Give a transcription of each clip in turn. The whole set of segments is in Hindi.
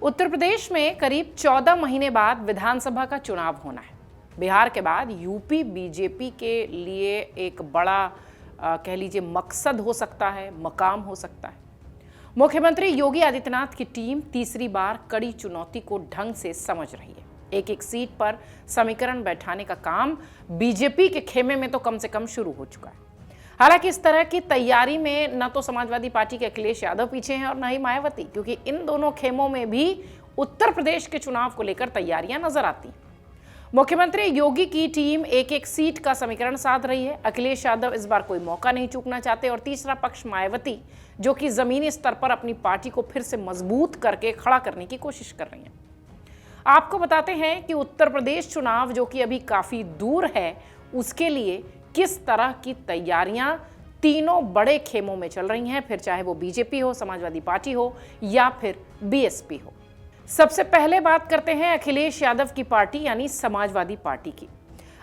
उत्तर प्रदेश में करीब 14 महीने बाद विधानसभा का चुनाव होना है। बिहार के बाद यूपी बीजेपी के लिए एक बड़ा कह लीजिए मकसद हो सकता है, मकाम हो सकता है। मुख्यमंत्री योगी आदित्यनाथ की टीम तीसरी बार कड़ी चुनौती को ढंग से समझ रही है। एक एक सीट पर समीकरण बैठाने का काम बीजेपी के खेमे में तो कम से कम शुरू हो चुका है। हालांकि इस तरह की तैयारी में न तो समाजवादी पार्टी के अखिलेश यादव पीछे हैं और न ही मायावती, क्योंकि इन दोनों खेमों में भी उत्तर प्रदेश के चुनाव को लेकर तैयारियां नजर आती हैं। मुख्यमंत्री योगी की टीम एक एक सीट का समीकरण साध रही है। अखिलेश यादव इस बार कोई मौका नहीं चूकना चाहते और तीसरा पक्ष मायावती, जो कि जमीनी स्तर पर अपनी पार्टी को फिर से मजबूत करके खड़ा करने की कोशिश कर रही हैं। आपको बताते हैं कि उत्तर प्रदेश चुनाव, जो कि अभी काफी दूर है, उसके लिए किस तरह की तैयारियां तीनों बड़े खेमों में चल रही हैं, फिर चाहे वो बीजेपी हो, समाजवादी पार्टी हो या फिर बीएसपी हो। सबसे पहले बात करते हैं अखिलेश यादव की पार्टी यानी समाजवादी पार्टी की।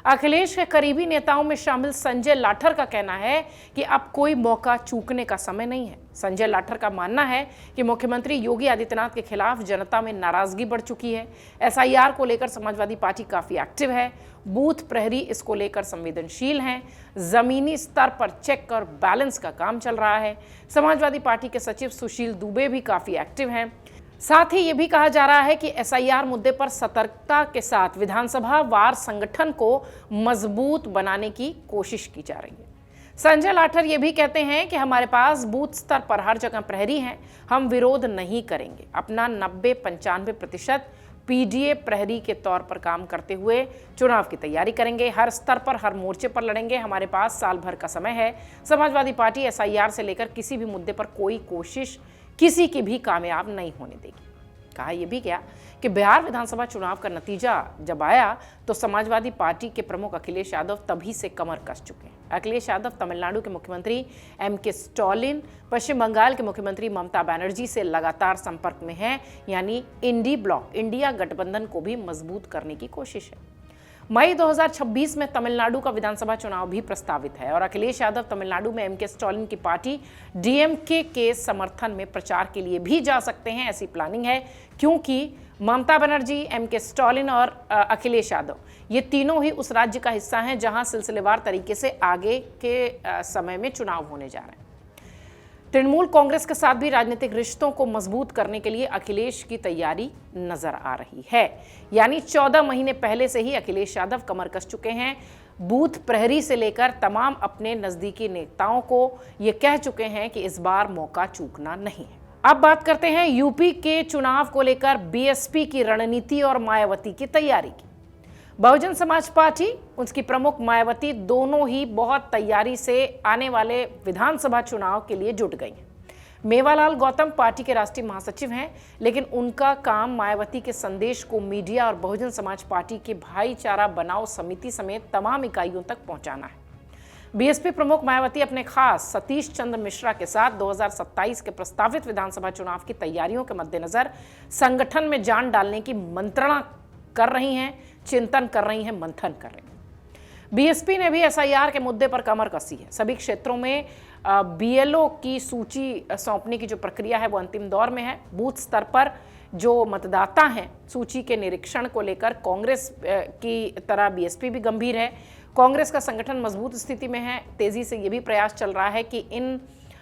अखिलेश के करीबी नेताओं में शामिल संजय लाठर का कहना है कि अब कोई मौका चूकने का समय नहीं है। संजय लाठर का मानना है कि मुख्यमंत्री योगी आदित्यनाथ के खिलाफ जनता में नाराजगी बढ़ चुकी है। एसआईआर को लेकर समाजवादी पार्टी काफी एक्टिव है। बूथ प्रहरी इसको लेकर संवेदनशील हैं। जमीनी स्तर पर चेक और बैलेंस का काम चल रहा है। समाजवादी पार्टी के सचिव सुशील दुबे भी काफी एक्टिव हैं। साथ ही ये भी कहा जा रहा है कि एसआईआर मुद्दे पर सतर्कता के साथ विधानसभा वार संगठन को मजबूत बनाने की कोशिश की जा रही है। संजय लाठर ये भी कहते हैं कि हमारे पास बूथ स्तर पर हर जगह प्रहरी हैं, हम विरोध नहीं करेंगे। अपना 90-95% पीडीए प्रहरी के तौर पर काम करते हुए चुनाव की तैयारी करेंगे। हर स्तर पर, हर मोर्चे पर लड़ेंगे। हमारे पास साल भर का समय है। समाजवादी पार्टी एसआईआर से लेकर किसी भी मुद्दे पर कोई कोशिश किसी की भी कामयाब नहीं होने देगी। कहा यह भी गया कि बिहार विधानसभा चुनाव का नतीजा जब आया तो समाजवादी पार्टी के प्रमुख अखिलेश यादव तभी से कमर कस चुके हैं। अखिलेश यादव तमिलनाडु के मुख्यमंत्री एमके स्टालिन, पश्चिम बंगाल के मुख्यमंत्री ममता बनर्जी से लगातार संपर्क में हैं, यानी इंडी ब्लॉक, इंडिया गठबंधन को भी मजबूत करने की कोशिश है। मई 2026 में तमिलनाडु का विधानसभा चुनाव भी प्रस्तावित है और अखिलेश यादव तमिलनाडु में एमके स्टालिन की पार्टी डीएमके के समर्थन में प्रचार के लिए भी जा सकते हैं, ऐसी प्लानिंग है, क्योंकि ममता बनर्जी, एमके स्टालिन और अखिलेश यादव ये तीनों ही उस राज्य का हिस्सा हैं जहां सिलसिलेवार तरीके से आगे के समय में चुनाव होने जा रहे हैं। तृणमूल कांग्रेस के साथ भी राजनीतिक रिश्तों को मजबूत करने के लिए अखिलेश की तैयारी नजर आ रही है। यानी 14 महीने पहले से ही अखिलेश यादव कमर कस चुके हैं। बूथ प्रहरी से लेकर तमाम अपने नजदीकी नेताओं को ये कह चुके हैं कि इस बार मौका चूकना नहीं है। अब बात करते हैं यूपी के चुनाव को लेकर बीएसपी की रणनीति और मायावती की तैयारी की। बहुजन समाज पार्टी, उसकी प्रमुख मायावती दोनों ही बहुत तैयारी से आने वाले विधानसभा चुनाव के लिए जुट गई हैं। मेवालाल गौतम पार्टी के राष्ट्रीय महासचिव हैं, लेकिन उनका काम मायावती के संदेश को मीडिया और बहुजन समाज पार्टी के भाईचारा बनाओ समिति समेत तमाम इकाइयों तक पहुंचाना है। बीएसपी प्रमुख मायावती अपने खास सतीश चंद्र मिश्रा के साथ 2027 के प्रस्तावित विधानसभा चुनाव की तैयारियों के मद्देनजर संगठन में जान डालने की मंत्रणा कर रही हैं, चिंतन कर रही हैं, मंथन कर रही हैं। बीएसपी ने भी एसआईआर के मुद्दे पर कमर कसी है। सभी क्षेत्रों में बीएलओ की सूची सौंपने की जो प्रक्रिया है वो अंतिम दौर में है। बूथ स्तर पर जो मतदाता हैं, सूची के निरीक्षण को लेकर कांग्रेस की तरह बीएसपी भी गंभीर है। कांग्रेस का संगठन मजबूत स्थिति में है। तेजी से ये भी प्रयास चल रहा है कि इन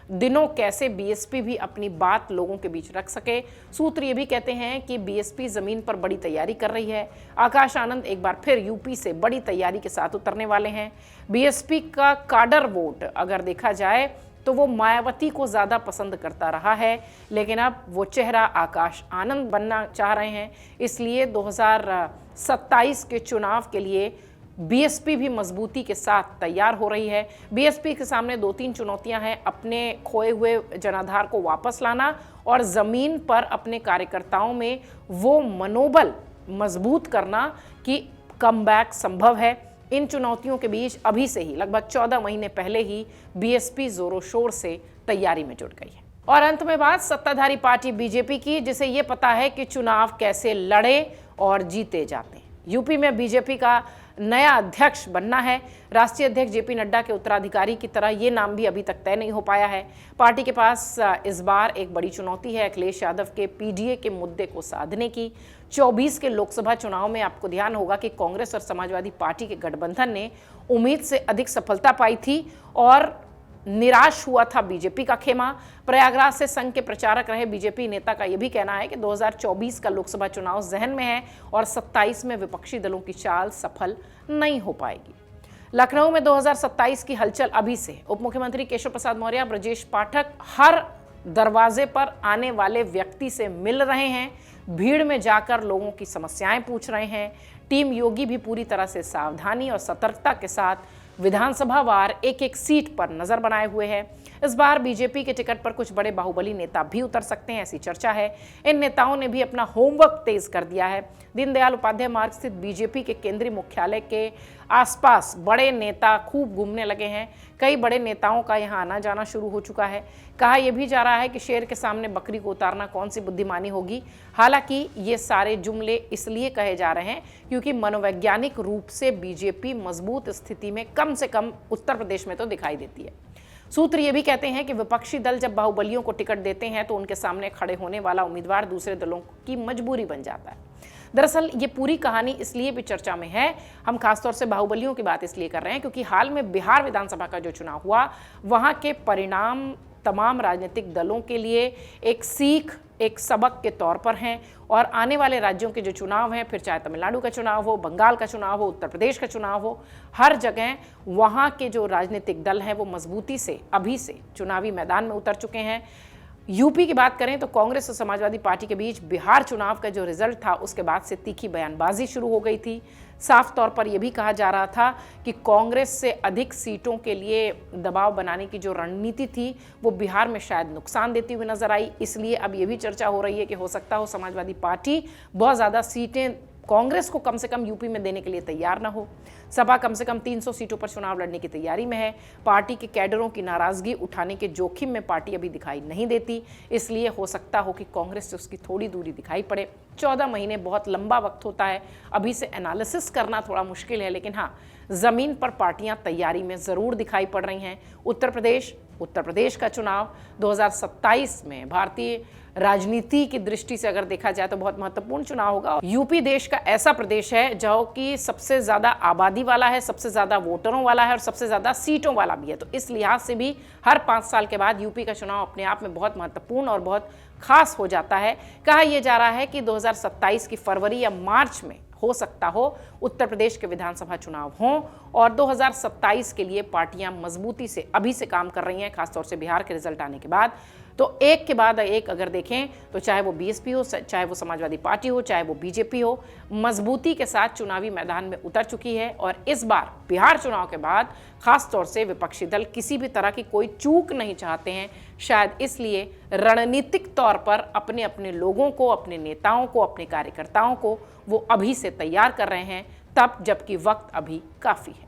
दिनों कैसे बीएसपी भी अपनी बात लोगों के बीच रख सके। सूत्र ये भी कहते हैं कि बीएसपी जमीन पर बड़ी तैयारी कर रही है। आकाश आनंद एक बार फिर यूपी से बड़ी तैयारी के साथ उतरने वाले हैं। बीएसपी का काडर वोट अगर देखा जाए तो वो मायावती को ज़्यादा पसंद करता रहा है, लेकिन अब वो चेहरा आकाश आनंद बनना चाह रहे हैं। इसलिए 2027 के चुनाव के लिए बीएसपी भी मजबूती के साथ तैयार हो रही है। बीएसपी के सामने 2-3 चुनौतियां हैं। अपने खोए हुए जनाधार को वापस लाना और ज़मीन पर अपने कार्यकर्ताओं में वो मनोबल मजबूत करना कि कमबैक संभव है। इन चुनौतियों के बीच अभी से ही लगभग 14 महीने पहले ही बीएसपी जोरों शोर से तैयारी में जुट गई है। और अंत में बात सत्ताधारी पार्टी बीजेपी की, जिसे ये पता है कि चुनाव कैसे लड़े और जीते जाते हैं। यूपी में बीजेपी का नया अध्यक्ष बनना है। राष्ट्रीय अध्यक्ष जेपी नड्डा के उत्तराधिकारी की तरह ये नाम भी अभी तक तय नहीं हो पाया है। पार्टी के पास इस बार एक बड़ी चुनौती है अखिलेश यादव के पीडीए के मुद्दे को साधने की। 24 के लोकसभा चुनाव में आपको ध्यान होगा कि कांग्रेस और समाजवादी पार्टी के गठबंधन ने उम्मीद से अधिक सफलता पाई थी और निराश हुआ था बीजेपी का खेमा। प्रयागराज से संघ के प्रचारक रहे बीजेपी नेता का यह भी कहना है कि 2024 का लोकसभा चुनाव जहन में है और 27 में विपक्षी दलों की चाल सफल नहीं हो पाएगी। लखनऊ में 2027 की हलचल अभी से। उप मुख्यमंत्री केशव प्रसाद मौर्य, ब्रजेश पाठक हर दरवाजे पर आने वाले व्यक्ति से मिल रहे हैं, भीड़ में जाकर लोगों की समस्याएं पूछ रहे हैं। टीम योगी भी पूरी तरह से सावधानी और सतर्कता के साथ विधानसभा वार एक एक सीट पर नजर बनाए हुए है। इस बार बीजेपी के टिकट पर कुछ बड़े बाहुबली नेता भी उतर सकते हैं, ऐसी चर्चा है। इन नेताओं ने भी अपना होमवर्क तेज कर दिया है। दीनदयाल उपाध्याय मार्ग स्थित बीजेपी के केंद्रीय मुख्यालय के आसपास बड़े नेता खूब घूमने लगे हैं। कई बड़े नेताओं का यहां आना जाना शुरू हो चुका है। कहा यह भी जा रहा है कि शेर के सामने बकरी को उतारना कौन सी बुद्धिमानी होगी। हालांकि ये सारे जुमले इसलिए कहे जा रहे हैं क्योंकि मनोवैज्ञानिक रूप से बीजेपी मजबूत स्थिति में कम से कम उत्तर प्रदेश में तो दिखाई देती है। सूत्र ये भी कहते हैं कि विपक्षी दल जब बाहुबलियों को टिकट देते हैं तो उनके सामने खड़े होने वाला उम्मीदवार दूसरे दलों की मजबूरी बन जाता है। दरअसल ये पूरी कहानी इसलिए भी चर्चा में है, हम खासतौर से बाहुबलियों की बात इसलिए कर रहे हैं क्योंकि हाल में बिहार विधानसभा का जो चुनाव हुआ वहां के परिणाम तमाम राजनीतिक दलों के लिए एक सीख, एक सबक के तौर पर हैं और आने वाले राज्यों के जो चुनाव हैं, फिर चाहे तमिलनाडु का चुनाव हो, बंगाल का चुनाव हो, उत्तर प्रदेश का चुनाव हो, हर जगह वहाँ के जो राजनीतिक दल हैं वो मजबूती से अभी से चुनावी मैदान में उतर चुके हैं। यूपी की बात करें तो कांग्रेस और समाजवादी पार्टी के बीच बिहार चुनाव का जो रिजल्ट था उसके बाद से तीखी बयानबाजी शुरू हो गई थी। साफ तौर पर यह भी कहा जा रहा था कि कांग्रेस से अधिक सीटों के लिए दबाव बनाने की जो रणनीति थी वो बिहार में शायद नुकसान देती हुई नजर आई। इसलिए अब ये भी चर्चा हो रही है कि हो सकता हो समाजवादी पार्टी बहुत ज़्यादा सीटें कांग्रेस को कम से कम यूपी में देने के लिए तैयार ना हो। सपा कम से कम 300 सीटों पर चुनाव लड़ने की तैयारी में है। पार्टी के कैडरों की नाराजगी उठाने के जोखिम में पार्टी अभी दिखाई नहीं देती, इसलिए हो सकता हो कि कांग्रेस से उसकी थोड़ी दूरी दिखाई पड़े। 14 महीने बहुत लंबा वक्त होता है, अभी से एनालिसिस करना थोड़ा मुश्किल है, लेकिन हाँ, जमीन पर पार्टियां तैयारी में जरूर दिखाई पड़ रही हैं। उत्तर प्रदेश का चुनाव 2027 में भारतीय राजनीति की दृष्टि से अगर देखा जाए तो बहुत महत्वपूर्ण चुनाव होगा। यूपी देश का ऐसा प्रदेश है जो कि सबसे ज्यादा आबादी वाला है, सबसे ज्यादा वोटरों वाला है और सबसे ज्यादा सीटों वाला भी है। तो इस लिहाज से भी हर 5 साल के बाद यूपी का चुनाव अपने आप में बहुत महत्वपूर्ण और बहुत खास हो जाता है। कहा यह जा रहा है कि 2027 की फरवरी या मार्च में हो सकता हो उत्तर प्रदेश के विधानसभा चुनाव हों और 2027 के लिए पार्टियां मजबूती से अभी से काम कर रही हैं, खासतौर से बिहार के रिजल्ट आने के बाद। तो एक के बाद एक अगर देखें तो चाहे वो बीएसपी हो, चाहे वो समाजवादी पार्टी हो, चाहे वो बीजेपी हो, मजबूती के साथ चुनावी मैदान में उतर चुकी है। और इस बार बिहार चुनाव के बाद खासतौर से विपक्षी दल किसी भी तरह की कोई चूक नहीं चाहते हैं। शायद इसलिए रणनीतिक तौर पर अपने अपने लोगों को, अपने नेताओं को, अपने कार्यकर्ताओं को वो अभी से तैयार कर रहे हैं, तब जबकि वक्त अभी काफी है।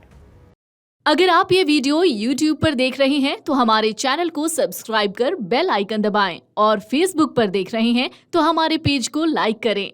अगर आप ये वीडियो YouTube पर देख रहे हैं तो हमारे चैनल को सब्सक्राइब कर बेल आइकन दबाएं और Facebook पर देख रहे हैं तो हमारे पेज को लाइक करें।